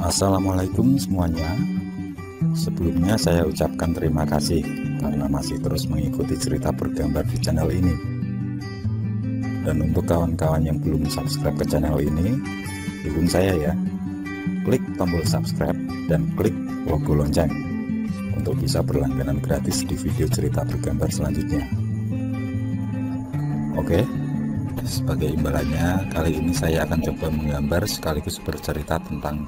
Assalamualaikum semuanya. Sebelumnya saya ucapkan terima kasih karena masih terus mengikuti cerita bergambar di channel ini. Dan untuk kawan-kawan yang belum subscribe ke channel ini, dukung saya ya. Klik tombol subscribe dan klik logo lonceng untuk bisa berlangganan gratis di video cerita bergambar selanjutnya. Oke, sebagai imbalannya kali ini saya akan coba menggambar sekaligus bercerita tentang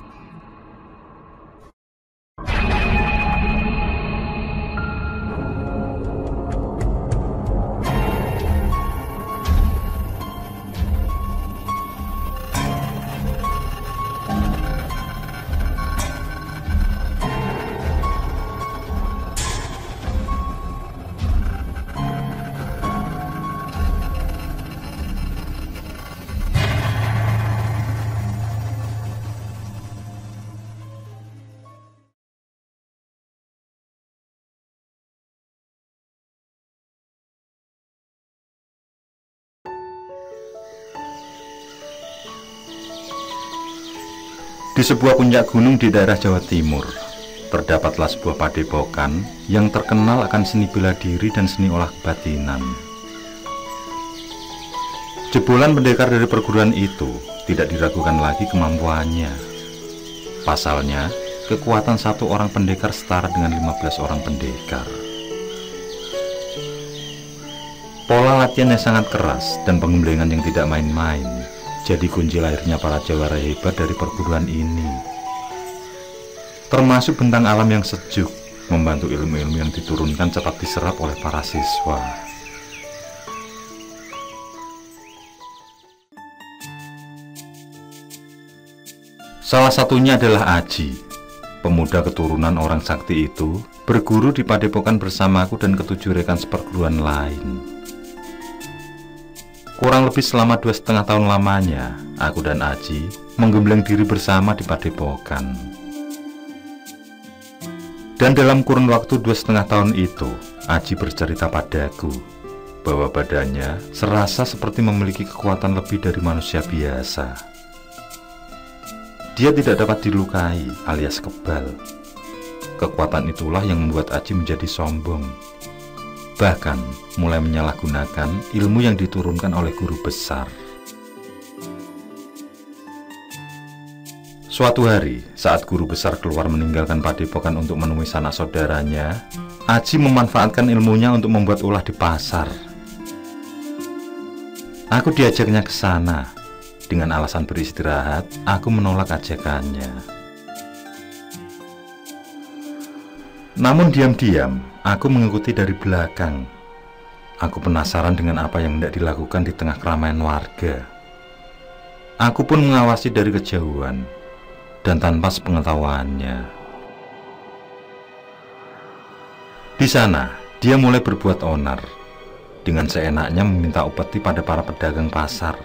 Di sebuah puncak gunung di daerah Jawa Timur, terdapatlah sebuah padepokan yang terkenal akan seni bela diri dan seni olah batinan. Jebolan pendekar dari perguruan itu tidak diragukan lagi kemampuannya. Pasalnya, kekuatan satu orang pendekar setara dengan 15 orang pendekar. Pola latihan yang sangat keras dan pengembelengan yang tidak main-main jadi kunci lahirnya para jawara hebat dari perguruan ini. Termasuk bentang alam yang sejuk, membantu ilmu-ilmu yang diturunkan cepat diserap oleh para siswa. Salah satunya adalah Aji, pemuda keturunan orang sakti itu, berguru di padepokan bersamaku dan ketujuh rekan seperguruan lain. Kurang lebih selama 2,5 tahun lamanya, aku dan Aji menggembleng diri bersama di padepokan. Dan dalam kurun waktu 2,5 tahun itu, Aji bercerita padaku bahwa badannya serasa seperti memiliki kekuatan lebih dari manusia biasa. Dia tidak dapat dilukai alias kebal. Kekuatan itulah yang membuat Aji menjadi sombong. Bahkan mulai menyalahgunakan ilmu yang diturunkan oleh guru besar. Suatu hari, saat guru besar keluar meninggalkan padepokan untuk menemui sanak saudaranya, Aji memanfaatkan ilmunya untuk membuat ulah di pasar. Aku diajaknya ke sana. Dengan alasan beristirahat, aku menolak ajakannya. Namun diam-diam, aku mengikuti dari belakang. Aku penasaran dengan apa yang hendak dilakukan di tengah keramaian warga. Aku pun mengawasi dari kejauhan dan tanpa sepengetahuannya. Di sana, dia mulai berbuat onar dengan seenaknya meminta upeti pada para pedagang pasar.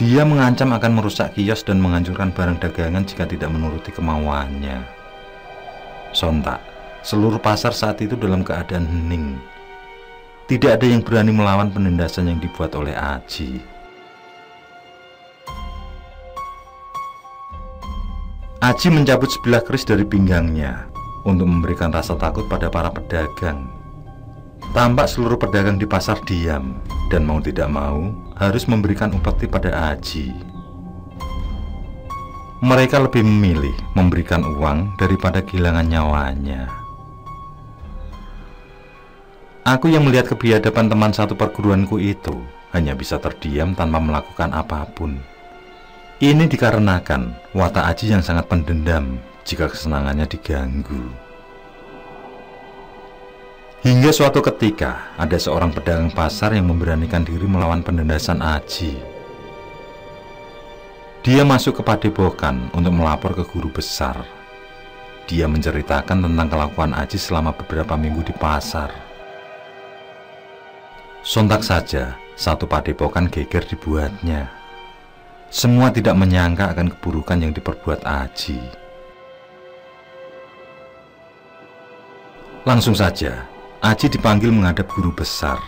Dia mengancam akan merusak kios dan menghancurkan barang dagangan jika tidak menuruti kemauannya. Sontak, seluruh pasar saat itu dalam keadaan hening. Tidak ada yang berani melawan penindasan yang dibuat oleh Aji. Aji mencabut sebilah keris dari pinggangnya untuk memberikan rasa takut pada para pedagang. Tampak seluruh pedagang di pasar diam dan mau tidak mau harus memberikan upeti pada Aji. Mereka lebih memilih memberikan uang daripada kehilangan nyawanya. Aku yang melihat kebiadaban teman satu perguruanku itu hanya bisa terdiam tanpa melakukan apapun. Ini dikarenakan watak Aji yang sangat pendendam jika kesenangannya diganggu. Hingga suatu ketika ada seorang pedagang pasar yang memberanikan diri melawan penindasan Aji. Dia masuk ke padepokan untuk melapor ke guru besar. Dia menceritakan tentang kelakuan Aji selama beberapa minggu di pasar. Sontak saja, satu padepokan geger dibuatnya. Semua tidak menyangka akan keburukan yang diperbuat Aji. Langsung saja, Aji dipanggil menghadap guru besar.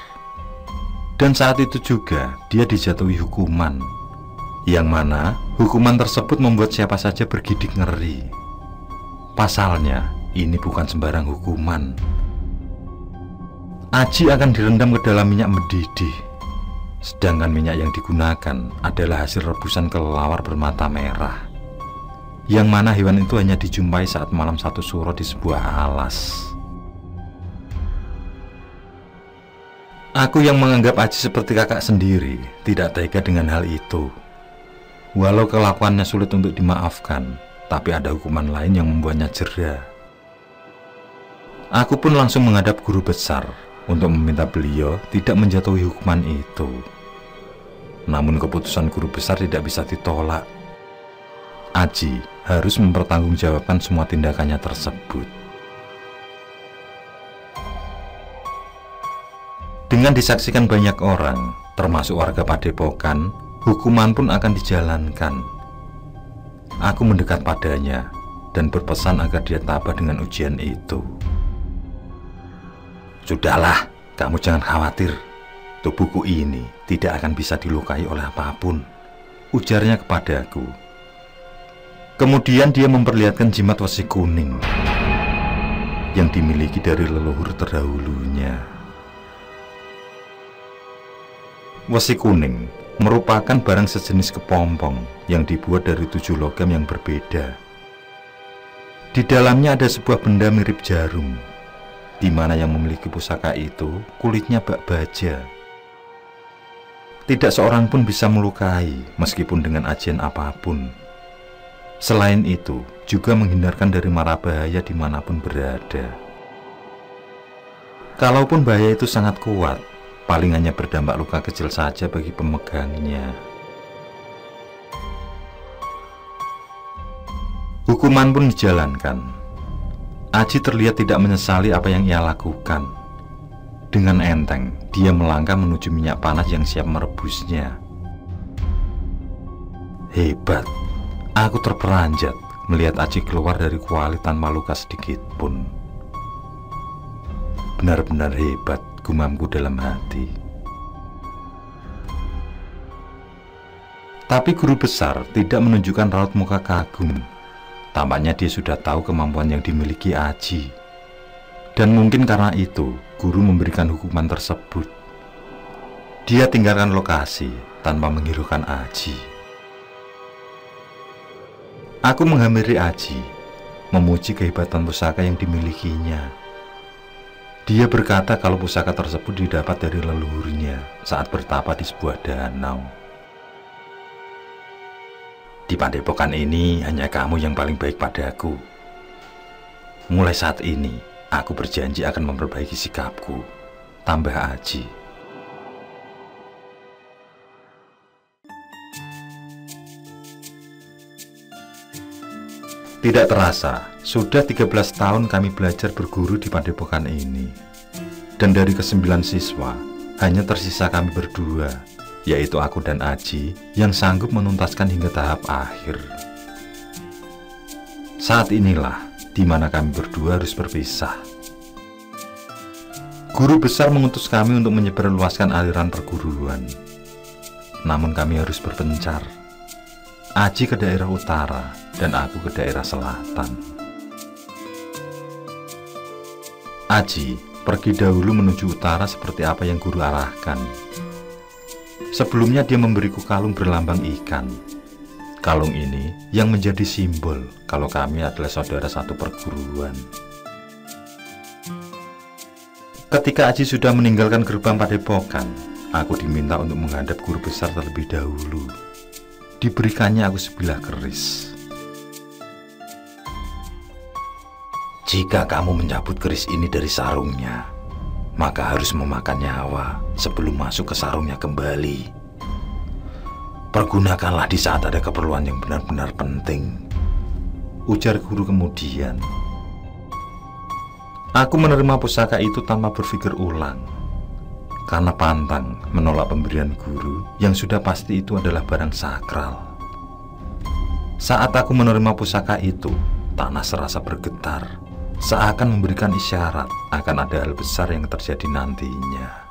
Dan saat itu juga dia dijatuhi hukuman Yang mana hukuman tersebut membuat siapa saja bergidik ngeri. Pasalnya, ini bukan sembarang hukuman. Aji akan direndam ke dalam minyak mendidih. Sedangkan minyak yang digunakan adalah hasil rebusan kelelawar bermata merah, yang mana hewan itu hanya dijumpai saat malam satu suro di sebuah alas. Aku yang menganggap Aji seperti kakak sendiri tidak tega dengan hal itu. Walau kelakuannya sulit untuk dimaafkan, tapi ada hukuman lain yang membuatnya jera. Aku pun langsung menghadap guru besar untuk meminta beliau tidak menjatuhi hukuman itu. Namun keputusan guru besar tidak bisa ditolak. Aji harus mempertanggungjawabkan semua tindakannya tersebut. Dengan disaksikan banyak orang, termasuk warga Padepokan, hukuman pun akan dijalankan. Aku mendekat padanya dan berpesan agar dia tabah dengan ujian itu. Sudahlah, kamu jangan khawatir. Tubuhku ini tidak akan bisa dilukai oleh apapun, ujarnya kepadaku. Kemudian dia memperlihatkan jimat wesi kuning yang dimiliki dari leluhur terdahulunya. Wesi kuning merupakan barang sejenis kepompong yang dibuat dari 7 logam yang berbeda. Di dalamnya ada sebuah benda mirip jarum, di mana yang memiliki pusaka itu kulitnya bak baja. Tidak seorang pun bisa melukai meskipun dengan ajian apapun. Selain itu, juga menghindarkan dari mara bahaya dimanapun berada. Kalaupun bahaya itu sangat kuat, paling hanya berdampak luka kecil saja bagi pemegangnya. Hukuman pun dijalankan. Aji terlihat tidak menyesali apa yang ia lakukan. Dengan enteng, dia melangkah menuju minyak panas yang siap merebusnya. Hebat, aku terperanjat melihat Aji keluar dari kuali tanpa luka sedikit pun. Benar-benar hebat, gumamku dalam hati. Tapi guru besar tidak menunjukkan raut muka kagum. Tampaknya dia sudah tahu kemampuan yang dimiliki Aji. Dan mungkin karena itu, guru memberikan hukuman tersebut. Dia tinggalkan lokasi tanpa menghiraukan Aji. Aku menghampiri Aji, memuji kehebatan pusaka yang dimilikinya. Dia berkata kalau pusaka tersebut didapat dari leluhurnya saat bertapa di sebuah danau. Di Padepokan ini hanya kamu yang paling baik padaku. Mulai saat ini, aku berjanji akan memperbaiki sikapku, tambah Aji. Tidak terasa, sudah 13 tahun kami belajar berguru di Padepokan ini. Dan dari ke-9 siswa, hanya tersisa kami berdua, yaitu aku dan Aji, yang sanggup menuntaskan hingga tahap akhir. Saat inilah di mana kami berdua harus berpisah. Guru besar mengutus kami untuk menyebarluaskan aliran perguruan. Namun kami harus berpencar. Aji ke daerah utara dan aku ke daerah selatan. Aji pergi dahulu menuju utara seperti apa yang guru arahkan. Sebelumnya dia memberiku kalung berlambang ikan. Kalung ini yang menjadi simbol kalau kami adalah saudara satu perguruan. Ketika Aji sudah meninggalkan gerbang Padepokan, aku diminta untuk menghadap guru besar terlebih dahulu. Diberikannya aku sebilah keris. Jika kamu mencabut keris ini dari sarungnya, maka harus memakan nyawa sebelum masuk ke sarungnya kembali. Pergunakanlah di saat ada keperluan yang benar-benar penting, ujar guru kemudian. Aku menerima pusaka itu tanpa berpikir ulang, karena pantang menolak pemberian guru yang sudah pasti itu adalah barang sakral. Saat aku menerima pusaka itu, tanah serasa bergetar, seakan memberikan isyarat akan ada hal besar yang terjadi nantinya.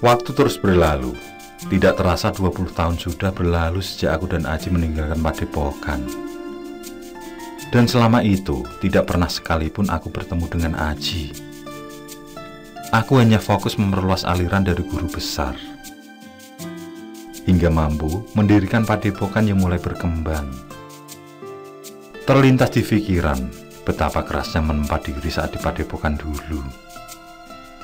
Waktu terus berlalu. Tidak terasa 20 tahun sudah berlalu sejak aku dan Aji meninggalkan Padepokan. Dan selama itu, tidak pernah sekalipun aku bertemu dengan Aji. Aku hanya fokus memperluas aliran dari guru besar, hingga mampu mendirikan Padepokan yang mulai berkembang. Terlintas di pikiran betapa kerasnya menempa diri saat di Padepokan dulu.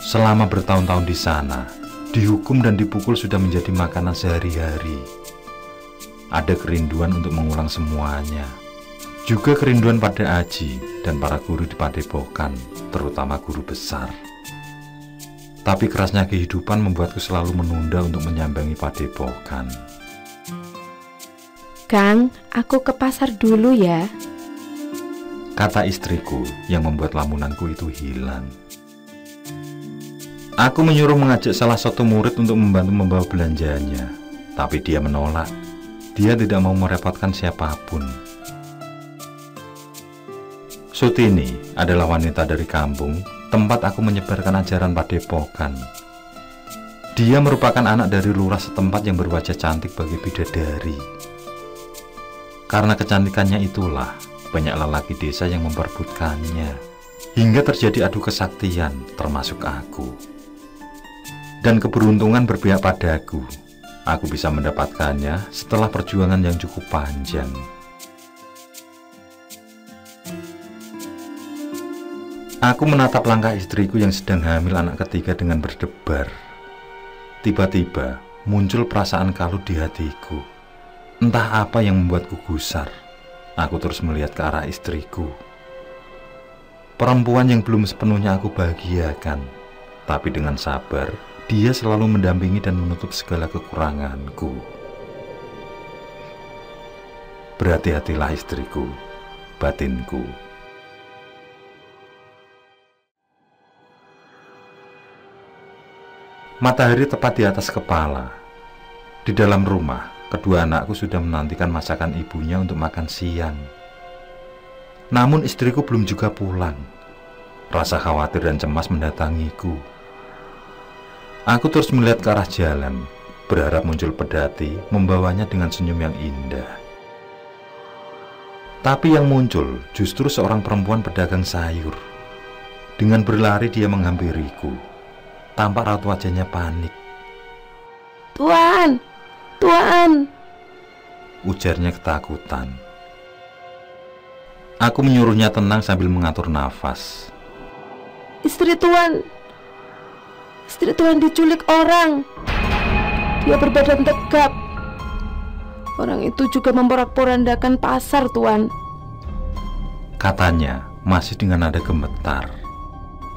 Selama bertahun-tahun di sana, dihukum dan dipukul sudah menjadi makanan sehari-hari. Ada kerinduan untuk mengulang semuanya. Juga kerinduan pada Aji dan para guru di Padepokan, terutama guru besar. Tapi kerasnya kehidupan membuatku selalu menunda untuk menyambangi Padepokan. Kang, aku ke pasar dulu ya, kata istriku yang membuat lamunanku itu hilang. Aku menyuruh mengajak salah satu murid untuk membantu membawa belanjanya, tapi dia menolak. Dia tidak mau merepotkan siapapun. Sutini adalah wanita dari kampung tempat aku menyebarkan ajaran Padepokan. Dia merupakan anak dari lurah setempat yang berwajah cantik bagi bidadari. Karena kecantikannya itulah, banyak lelaki desa yang memperebutkannya, hingga terjadi adu kesaktian, termasuk aku. Dan keberuntungan berpihak padaku. Aku bisa mendapatkannya setelah perjuangan yang cukup panjang. Aku menatap langkah istriku yang sedang hamil anak ketiga dengan berdebar. Tiba-tiba muncul perasaan kalut di hatiku. Entah apa yang membuatku gusar. Aku terus melihat ke arah istriku. Perempuan yang belum sepenuhnya aku bahagiakan, tapi dengan sabar dia selalu mendampingi dan menutup segala kekuranganku. Berhati-hatilah istriku, batinku. Matahari tepat di atas kepala. Di dalam rumah, kedua anakku sudah menantikan masakan ibunya untuk makan siang. Namun istriku belum juga pulang. Rasa khawatir dan cemas mendatangiku. Aku terus melihat ke arah jalan, berharap muncul pedati membawanya dengan senyum yang indah. Tapi yang muncul justru seorang perempuan pedagang sayur. Dengan berlari dia menghampiriku. Tampak raut wajahnya panik. Tuan, Tuan, ujarnya ketakutan. Aku menyuruhnya tenang sambil mengatur nafas. Istri Tuan diculik orang. Dia berbadan tegap. Orang itu juga memporak-porandakan pasar, Tuan, katanya masih dengan nada gemetar.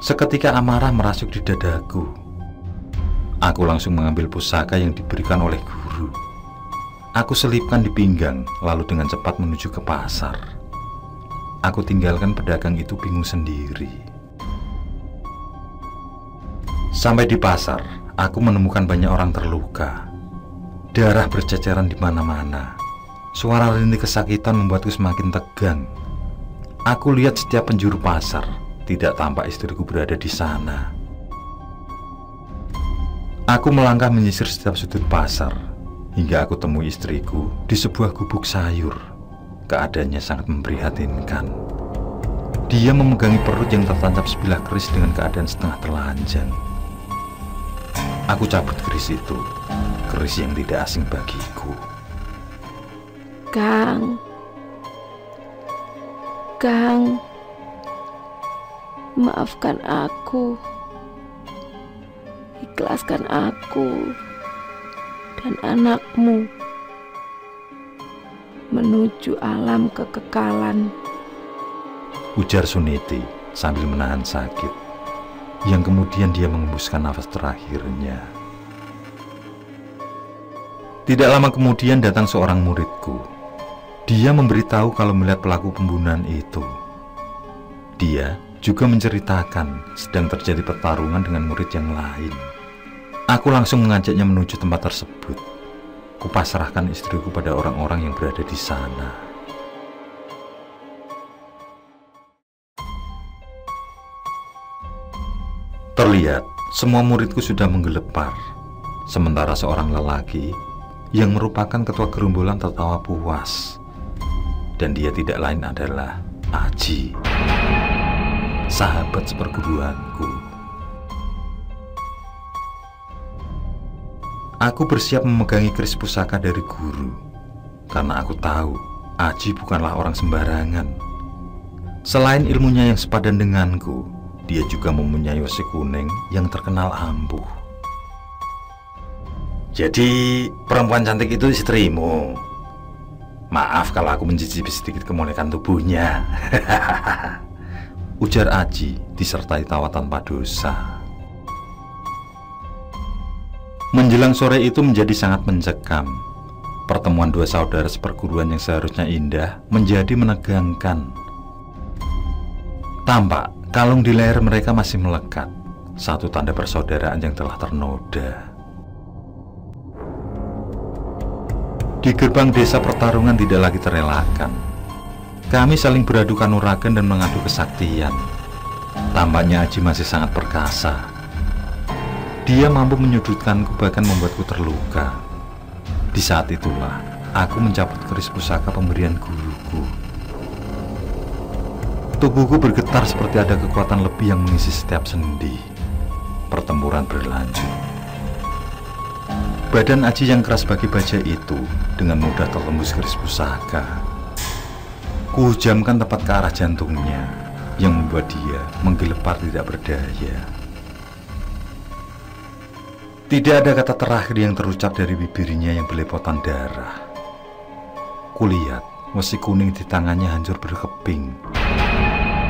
Seketika amarah merasuk di dadaku. Aku langsung mengambil pusaka yang diberikan oleh guru. Aku selipkan di pinggang, lalu dengan cepat menuju ke pasar. Aku tinggalkan pedagang itu bingung sendiri. Sampai di pasar, aku menemukan banyak orang terluka. Darah berceceran di mana-mana. Suara rintih kesakitan membuatku semakin tegang. Aku lihat setiap penjuru pasar, tidak tampak istriku berada di sana. Aku melangkah menyisir setiap sudut pasar, hingga aku temui istriku di sebuah gubuk sayur. Keadaannya sangat memprihatinkan. Dia memegangi perut yang tertancap sebilah keris dengan keadaan setengah telanjang. Aku cabut keris itu, keris yang tidak asing bagiku. Kang, maafkan aku. Ikhlaskan aku dan anakmu menuju alam kekekalan, ujar Suniti sambil menahan sakit, yang kemudian dia mengembuskan nafas terakhirnya. Tidak lama kemudian datang seorang muridku. Dia memberitahu kalau melihat pelaku pembunuhan itu. Dia juga menceritakan sedang terjadi pertarungan dengan murid yang lain. Aku langsung mengajaknya menuju tempat tersebut. Kupasrahkan istriku pada orang-orang yang berada di sana. Terlihat semua muridku sudah menggelepar. Sementara seorang lelaki yang merupakan ketua gerombolan tertawa puas. Dan dia tidak lain adalah Aji, sahabat seperguruanku. Aku bersiap memegangi keris pusaka dari guru, karena aku tahu Aji bukanlah orang sembarangan. Selain ilmunya yang sepadan denganku, dia juga mempunyai wesi kuning yang terkenal ampuh. Jadi perempuan cantik itu istrimu? Maaf kalau aku mencicipi sedikit kemolekan tubuhnya. Ujar Aji disertai tawa tanpa dosa. Menjelang sore itu menjadi sangat mencekam. Pertemuan dua saudara seperguruan yang seharusnya indah menjadi menegangkan. Tampak kalung di leher mereka masih melekat, satu tanda persaudaraan yang telah ternoda. Di gerbang desa pertarungan tidak lagi terelakkan. Kami saling beradu kanuragan dan mengadu kesaktian. Tampaknya Aji masih sangat perkasa. Dia mampu menyudutkanku, bahkan membuatku terluka. Di saat itulah aku mencabut keris pusaka pemberian guruku. Tubuhku bergetar seperti ada kekuatan lebih yang mengisi setiap sendi. Pertempuran berlanjut. Badan Aji yang keras bagi baja itu dengan mudah tertembus keris pusaka. Kuhujamkan tepat ke arah jantungnya, yang membuat dia menggelepar tidak berdaya. Tidak ada kata terakhir yang terucap dari bibirnya yang belepotan darah. Kulihat wesi kuning di tangannya hancur berkeping.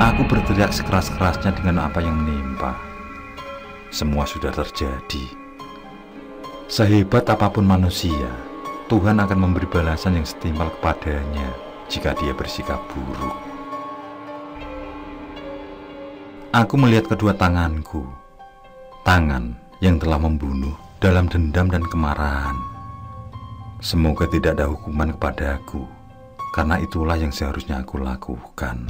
Aku berteriak sekeras-kerasnya dengan apa yang menimpa. Semua sudah terjadi. Sehebat apapun manusia, Tuhan akan memberi balasan yang setimpal kepadanya jika dia bersikap buruk. Aku melihat kedua tanganku, tangan yang telah membunuh dalam dendam dan kemarahan. Semoga tidak ada hukuman kepadaku, karena itulah yang seharusnya aku lakukan.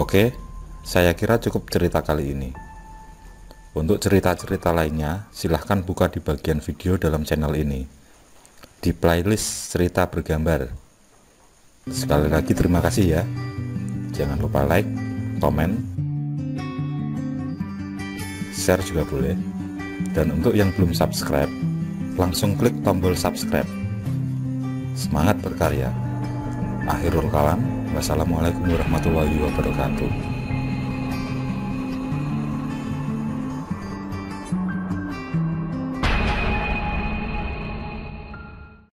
Oke, saya kira cukup cerita kali ini. Untuk cerita-cerita lainnya, silahkan buka di bagian video dalam channel ini, di playlist cerita bergambar. Sekali lagi terima kasih ya. Jangan lupa like, komen, share juga boleh. Dan untuk yang belum subscribe, langsung klik tombol subscribe. Semangat berkarya. Akhirul kalam. Wassalamualaikum warahmatullahi wabarakatuh.